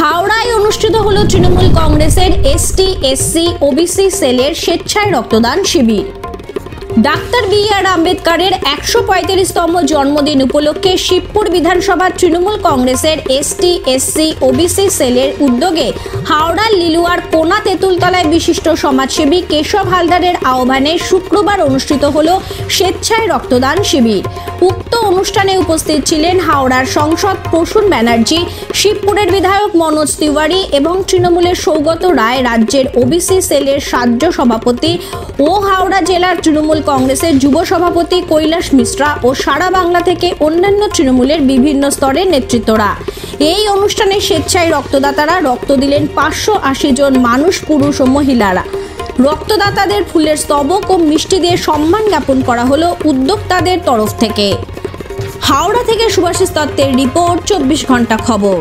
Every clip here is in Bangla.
হাওড়ায় অনুষ্ঠিত হলো তৃণমূল কংগ্রেসের এসটি এসসি ওবিসি সেলের স্বেচ্ছায় রক্তদান শিবির। Doctor B.R.. আম্বেদকরের ১৩৫তম জন্মদিন উপলক্ষে শিবপুর বিধানসভার তৃণমূল কংগ্রেসের এসটি এসসি ওবিসি সেলের উদ্যোগে হাওড়ার লিলুয়ার কোনা তেঁতুলতলায় বিশিষ্ট সমাজসেবী কেশব হালদারের আহ্বানে শুক্রবার অনুষ্ঠিত হল স্বেচ্ছায় রক্তদান শিবির। উক্ত অনুষ্ঠানে উপস্থিত ছিলেন হাওড়ার সাংসদ প্রসূন ব্যানার্জি, শিবপুরের বিধায়ক মনোজ তিওয়ারি এবং তৃণমূলের সৌগত রায়, রাজ্যের ওবিসি সেলের রাজ্য সভাপতি ও হাওড়া জেলার তৃণমূল কংগ্রেসের যুব সভাপতি কৈলাস মিশ্রা ও সারা বাংলা থেকে অন্যান্য তৃণমূলের বিভিন্ন স্তরের নেতৃত্বরা। এই অনুষ্ঠানে স্বেচ্ছায় রক্তদাতারা রক্ত দিলেন ৫৮০ জন মানুষ, পুরুষ ও মহিলারা। রক্তদাতাদের ফুলের স্তবক ও মিষ্টি দিয়ে সম্মান জ্ঞাপন করা হলো উদ্যোক্তাদের তরফ থেকে। হাওড়া থেকে সুভাষিস দত্তের রিপোর্ট, ২৪ ঘন্টা খবর।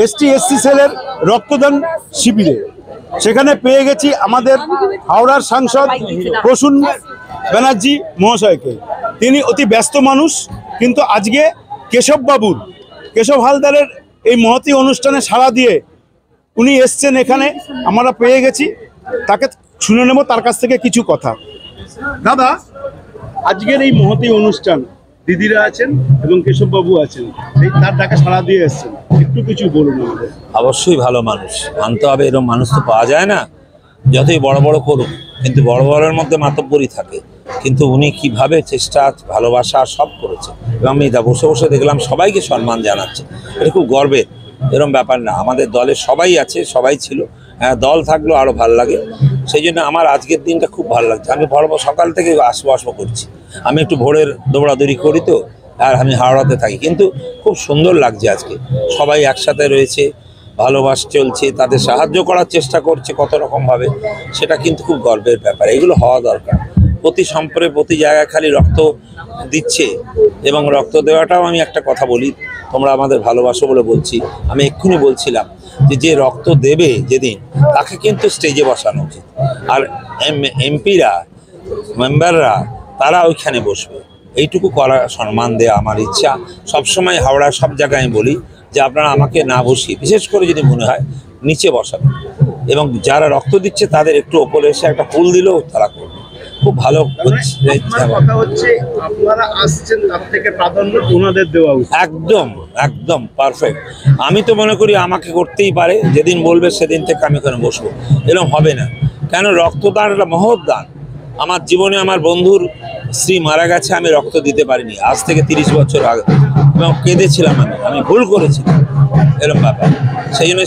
এসটি এসসি সেলের রক্তদান শিবিরে সেখানে পেয়ে গেছি আমাদের হাওড়ার সাংসদ প্রসূন ব্যানার্জি মহাশয়কে। তিনি অতি ব্যস্ত মানুষ, কিন্তু আজকে কেশব হালদারের এই মহতী অনুষ্ঠানে সাড়া দিয়ে উনি এসছেন এখানে, আমরা পেয়ে গেছি। তাকে শুনে নেব তার কাছ থেকে কিছু কথা। দাদা, আজকের এই মহতী অনুষ্ঠান দিদিরা আছেন এবং কেশববাবু আছেন, তার ডাকে সাড়া দিয়ে এসছেন, একটু কিছু বলুন আমাদের। অবশ্যই ভালো মানুষ মানতে হবে, এরকম মানুষ তো পাওয়া যায় না। যতই বড় বড় করুক, কিন্তু বড় বড়ের মধ্যে মাতব্বরই থাকে। কিন্তু উনি কিভাবে চেষ্টা, ভালোবাসা সব করেছে, এবং আমি বসে বসে দেখলাম সবাইকে সম্মান জানাচ্ছে। এটা খুব গর্বের, এরকম ব্যাপার না। আমাদের দলে সবাই আছে, সবাই ছিল, হ্যাঁ দল থাকলেও আরও ভালো লাগে। সেই জন্য আমার আজকের দিনটা খুব ভালো লাগছে। আমি সকাল থেকে আসবো করছি, আমি একটু ভোরের দৌড়াদৌড়ি করি তো, আর আমি হাওড়াতে থাকি, কিন্তু খুব সুন্দর লাগছে আজকে। সবাই একসাথে রয়েছে, ভালোবাসা চলছে, তাদের সাহায্য করার চেষ্টা করছে কত রকমভাবে, সেটা কিন্তু খুব গর্বের ব্যাপার। এগুলো হওয়া দরকার। প্রতি সম্পর্কে প্রতি জায়গায় খালি রক্ত দিচ্ছে, এবং রক্ত দেওয়াটাও আমি একটা কথা বলি, তোমরা আমাদের ভালোবাসো বলে বলছি। আমি এক্ষুনি বলছিলাম যে রক্ত দেবে যেদিন, তাকে কিন্তু স্টেজে বসানো উচিত, আর এমপিরা মেম্বাররা তারা ওইখানে বসবে। এইটুকু করা, সম্মান দেওয়া আমার ইচ্ছা। সবসময় হাওড়ার সব জায়গায় আমি বলি যে আপনারা আমাকে না বসিয়ে, বিশেষ করে যদি মনে হয় নিচে বসাবেন, এবং যারা রক্ত দিচ্ছে তাদের একটু ওপরে এসে একটা ফুল দিলেও তারা করবে। খুব ভালো হচ্ছে, আপনারা আসছেন, তার থেকে প্রাধান্য ওনাদের দেওয়া উচিত। একদম একদম পারফেক্ট। আমি তো মনে করি আমাকে করতেই পারে, যেদিন বলবে সেদিন থেকে আমি ওখানে বসবো। এরকম হবে না, কেন রক্তদান একটা মহৎ দান। আমার জীবনে আমার বন্ধুর স্ত্রী মারা গেছে, আমি রক্ত দিতে পারিনি আজ থেকে ৩০ বছর আগে, এবং কেঁদেছিলাম, আমি ভুল করেছিলাম, এরকম ব্যাপার।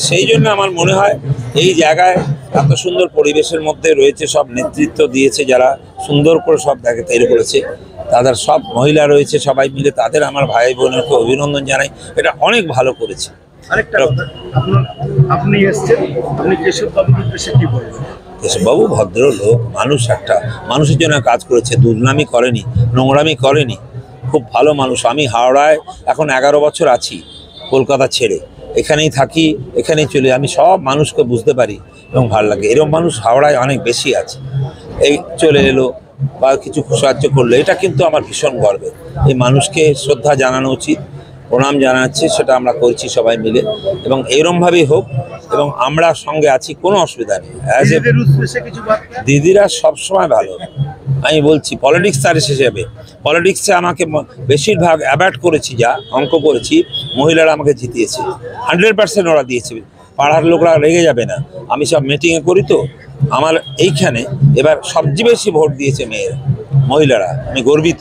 সেই জন্য আমার মনে হয় এই জায়গায় এত সুন্দর পরিবেশের মধ্যে রয়েছে, সব নেতৃত্ব দিয়েছে যারা সুন্দর করে সব দেখে তৈরি করেছে, তাদের সব মহিলা রয়েছে, সবাই মিলে তাদের আমার ভাই বোনেরকে অভিনন্দন জানাই। এটা অনেক ভালো করেছে। আরেকটা কথা, আপনি এসেছেন, আপনি কেশববাবুর উদ্দেশ্যে কি বলবেন? কেশববাবু ভদ্র লোক, মানুষ, একটা মানুষের জন্য কাজ করেছে, দুর্নামি করেনি, নোংরামি করেনি, খুব ভালো মানুষ। আমি হাওড়ায় এখন 11 বছর আছি, কলকাতা ছেড়ে এখানেই থাকি, এখানেই চলে, আমি সব মানুষকে বুঝতে পারি এবং ভালো লাগে। এরকম মানুষ হাওড়ায় অনেক বেশি আছে। এই চলে এলো বা কিছু সাহায্য করলো, এটা কিন্তু আমার ভীষণ গর্বের। এই মানুষকে শ্রদ্ধা জানানো উচিত, প্রণাম জানাচ্ছি, সেটা আমরা করছি সবাই মিলে, এবং এরমভাবেই হোক, এবং আমরা সঙ্গে আছি, কোনো অসুবিধা নেই। দিদিরা সবসময় ভালো। আমি বলছি পলিটিক্স তার হিসেবে, পলিটিক্সে আমাকে বেশিরভাগ অ্যাভয়েড করেছি, যা অঙ্ক করেছি, মহিলারা আমাকে জিতিয়েছে, 100% ওরা দিয়েছে। পাড়ার লোকরা রেগে যাবে না, আমি সব মিটিংয়ে করি তো, আমার এইখানে এবার সবচেয়ে বেশি ভোট দিয়েছে মহিলারা। আমি গর্বিত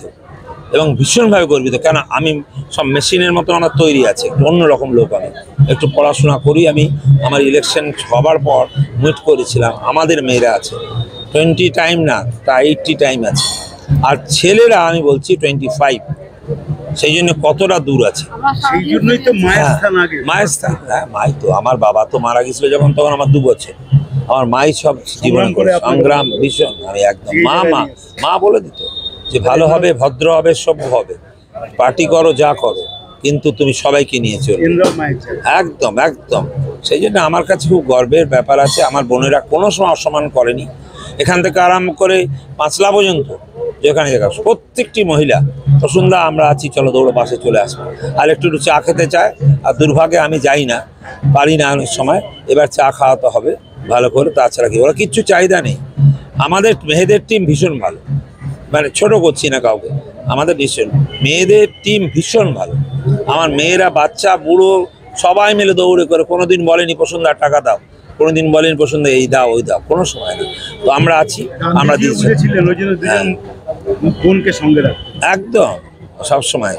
এবং ভীষণভাবে গর্বিত, কেন আমি সব মেশিনের মতো আমার তৈরি আছে, একটু অন্যরকম লোক। আমি একটু পড়াশোনা করি, আমি আমার ইলেকশন হবার পর মিট করেছিলাম, আমাদের মেয়েরা আছে 20 টাইম না, তা 80 টাইম আছে, আর ছেলেরা আমি বলছি 25। সেই জন্য কতটা দূর আছে, সেই জন্যই তো মায়ের স্থান আগে। মায়ের স্থান, হ্যাঁ, মাই তো। আমার বাবা তো মারা গেছিল যখন, তখন আমার 2 বছর। আমার মাই সব জীবন করে সংগ্রাম ভীষণ। আমি একদম মা বলে দিত যে ভালো হবে, ভদ্র হবে, সভ্য হবে, পার্টি করো যা করো, কিন্তু তুমি সবাইকে নিয়ে চলো, একদম একদম। সেই জন্য আমার কাছে খুব গর্বের ব্যাপার আছে। আমার বোনেরা কোনো সময় অসম্মান করেনি, এখান থেকে আরম্ভ করে পাঁচলা পর্যন্ত যেখানে যেখানে প্রত্যেকটি মহিলা প্রসন্দা আমরা আছি, চলো দৌড়ো বাসে চলে আসবো। আর একটু চা খেতে চায়, আর দুর্ভাগ্যে আমি যাই না, পারি না অনেক সময়, এবার চা খাওয়াতে হবে ভালো করে, তাছাড়া কি ওরা কিচ্ছু চাহিদা নেই। আমাদের মেয়েদের টিম ভীষণ ভালো, মানে ছোট করছি না কাউকে, আমাদের ভীষণ মেয়েদের টিম ভীষণ ভালো। আমার মেয়েরা বাচ্চা বুড়ো সবাই মিলে দৌড়ে করে, কোনোদিন বলেনি পছন্দার টাকা দাও, কোনোদিন বলেনি পছন্দ এই দাও ওই দাও, কোনো সময় না। তো আমরা আছি, আমরা দিচ্ছি একদম সবসময়।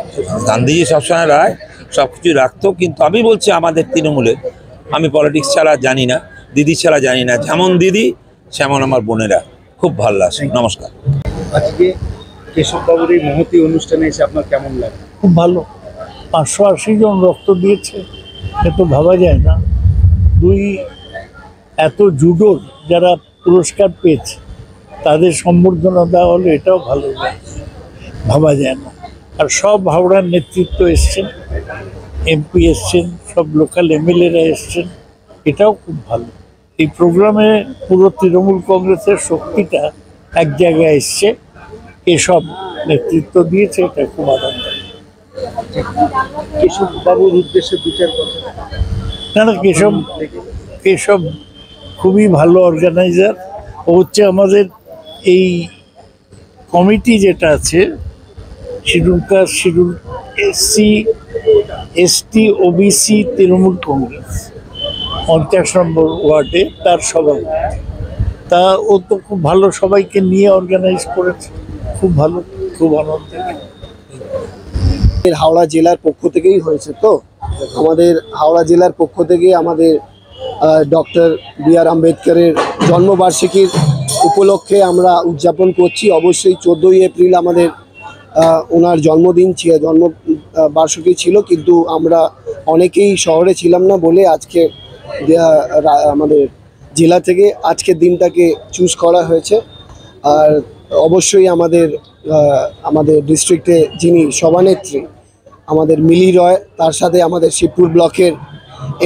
গান্ধীজি সবসময় রায় সব কিছু রাখতো, কিন্তু আমি বলছি আমাদের তৃণমূলে, আমি পলিটিক্স ছাড়া জানি না, দিদি ছাড়া জানি না, যেমন দিদি সেমন আমার বোনেরা, খুব ভালো লাগছে। নমস্কার। আজকে কেশববাবুর এই মহতী অনুষ্ঠানে এসে আপনার কেমন লাগে? খুব ভালো। 580 জন রক্ত দিয়েছে, এ তো ভাবা যায় না। এত জুডোর যারা পুরস্কার পেয়েছে তাদের সম্বর্ধনা দেওয়া হলো, এটাও ভালো লাগে, ভাবা যায় না। আর সব হাওড়ার নেতৃত্ব এসছেন, এমপি এসছেন, সব লোকাল এমএলএরা এসছেন, এটাও খুব ভালো। এই প্রোগ্রামে পুরো তৃণমূল কংগ্রেসের শক্তিটা এক জায়গায় এসছে, এসব নেতৃত্ব দিয়েছে, এটা খুব আনন্দ। কেশববাবুর উদ্দেশ্যে বিচার কথা না, কেশব খুবই ভালো অর্গানাইজার। ও হচ্ছে আমাদের এই কমিটি যেটা আছে, schedule caste, schedule SC ST OBC Trinamool Congress 50 নম্বর ওয়ার্ডে তার সভাপতি। তা ও তো খুব ভালো, সবাইকে নিয়ে অর্গানাইজ করেছে, খুব ভালো, খুব আনন্দের। হাওড়া জেলার পক্ষ থেকেই হয়েছে, তো আমাদের হাওড়া জেলার পক্ষ থেকে আমাদের ডক্টর বি.আর. আম্বেদকরের জন্মবার্ষিকীর উপলক্ষে আমরা উদযাপন করছি। অবশ্যই 14ই এপ্রিল আমাদের ওনার জন্মদিন জন্মবার্ষিকী ছিল, কিন্তু আমরা অনেকেই শহরে ছিলাম না বলে আজকে আমাদের জেলা থেকে আজকের দিনটাকে চুজ করা হয়েছে। আর অবশ্যই আমাদের ডিস্ট্রিক্টে যিনি সভানেত্রী আমাদের মিলি রয়, তার সাথে আমাদের শিবপুর ব্লকের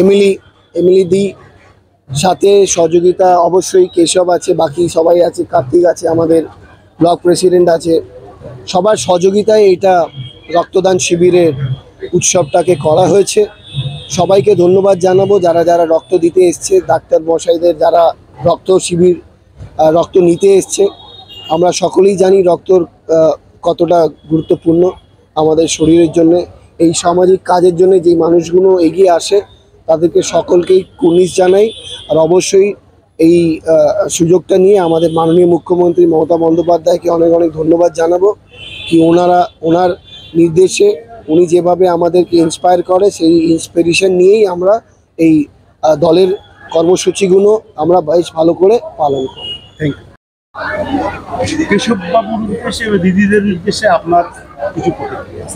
এমিলি দি, সাথে সহযোগিতা অবশ্যই কেশব আছে, বাকি সবাই আছে, কার্তিক আছে, আমাদের ব্লক প্রেসিডেন্ট আছে, সবার সহযোগিতায় এটা রক্তদান শিবিরের উৎসবটাকে করা হয়েছে। সবাইকে ধন্যবাদ জানাবো যারা যারা রক্ত দিতে এসছে, ডাক্তার মশাইদের যারা রক্ত নিতে এসছে। আমরা সকলেই জানি রক্তর কতটা গুরুত্বপূর্ণ আমাদের শরীরের জন্য। এই সামাজিক কাজের জন্য যেই মানুষগুলো এগিয়ে আসে তাদেরকে সকলকেই কুর্নিশ জানাই। আর অবশ্যই এই সুযোগটা নিয়ে আমাদের মাননীয় মুখ্যমন্ত্রী মমতা বন্দ্যোপাধ্যায়কে অনেক অনেক ধন্যবাদ জানাবো, কি ওনার নির্দেশে উনি যেভাবে আমাদেরকে ইন্সপায়ার করে, সেই ইন্সপিরেশন নিয়েই আমরা এই দলের কর্মসূচিগুলো আমরা বেশ ভালো করে পালন করি। Thank you. কেশববাবুর উদ্দেশ্যে, দিদিদের উদ্দেশ্যে আপনার কিছু প্রতিক্রিয়া?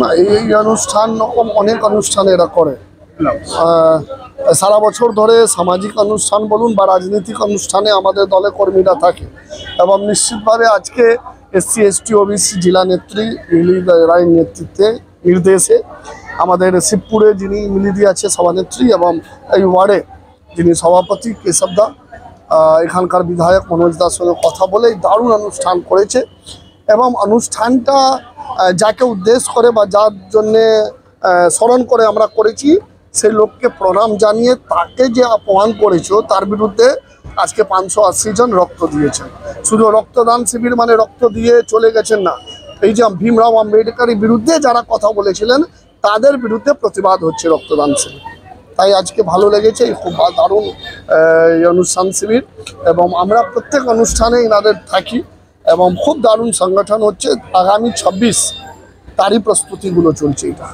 না, এই অনুষ্ঠান অনেক অনুষ্ঠান এরা করে সারা বছর ধরে, সামাজিক অনুষ্ঠান বলুন বা রাজনৈতিক অনুষ্ঠানে আমাদের দলে কর্মীরা থাকে, এবং নিশ্চিতভাবে আজকে এসসি এসটি ওবিসি জেলা নেত্রী মিলি রায়ের নির্দেশে আমাদের শিবপুরে যিনি মিলিদি আছে সভানেত্রী, এবং এই ওয়ার্ডে যিনি সভাপতি কেশবদা, এখানকার বিধায়ক মনোজ দার সঙ্গে কথা বলে দারুণ অনুষ্ঠান করেছে। এবং অনুষ্ঠানটা যাকে উদ্দেশ্য করে বা যার জন্যে স্মরণ করে আমরা করেছি, সেই লোককে প্রণাম জানিয়ে তাকে যে অপমান করেছো তার বিরুদ্ধে আজকে 580 জন রক্ত দিয়েছেন। শুধু রক্তদান শিবির মানে রক্ত দিয়ে চলে গেছেন না, এই যে ভীমরাও আম্বেদকরের বিরুদ্ধে যারা কথা বলেছিলেন তাদের বিরুদ্ধে প্রতিবাদ হচ্ছে রক্তদান শিবির। তাই আজকে ভালো লেগেছে, খুব দারুণ এই অনুষ্ঠান শিবির, এবং আমরা প্রত্যেক অনুষ্ঠানে এনাদের থাকি, এবং খুব দারুণ সংগঠন হচ্ছে। আগামী 26 তারই প্রস্তুতিগুলো চলছে এটা।